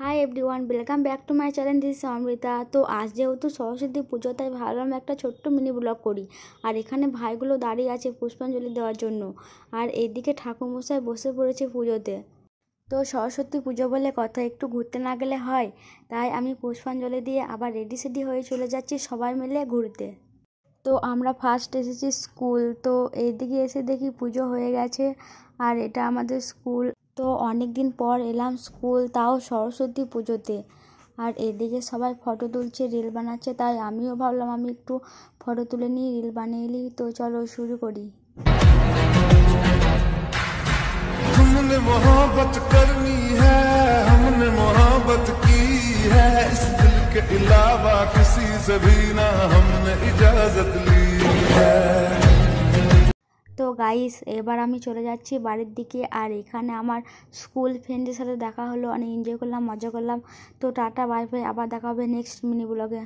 Hi everyone, welcome back to my channel. This Amrita. তো আজ যেহেতু সরস্বতী পুজো, তাই ভাবলাম একটা ছোট্ট মিনি ব্লগ করি। আর এখানে ভাইগুলো দাঁড়িয়ে আছে পুষ্পাঞ্জলি দেওয়ার জন্য, আর এইদিকে ঠাকুরমশাই বসে পড়েছে পুজোতে। তো সরস্বতী পুজো বলে কথা, একটু ঘুরতে না গেলে হয়। তাই আমি পুষ্পাঞ্জলি দিয়ে আবার রেডি সেডি হয়ে চলে যাচ্ছি সবাই মিলে ঘুরতে। তো আমরা ফার্স্ট এসেছি স্কুল। তো এইদিকে এসে দেখি পুজো হয়ে গেছে, আর এটা আমাদের স্কুল। তো অনেক দিন পর এলাম স্কুল, তাও সরস্বতী পুজোতে। আর এদিকে সবাই ফটো তুলছে, রিল বানাচ্ছে, তাই আমিও ভাবলাম আমি একটু ফটো তুলে নিই, রিল বানিয়ে নিই। তো চলো শুরু করি। हमने मोहब्बत करनी है, हमने मोहब्बत की है, इस दिल के अलावा किसी से भी ना हमने इजाजत ली है। তো গাইস, এবার আমি চলে যাচ্ছি বাড়ির দিকে। আর এখানে আমার স্কুল ফ্রেন্ডের সাথে দেখা হলো, অনেক এনজয় করলাম, মজা করলাম। তো টাটা, বাই বাই, আবার দেখা হবে নেক্সট মিনি ব্লগে।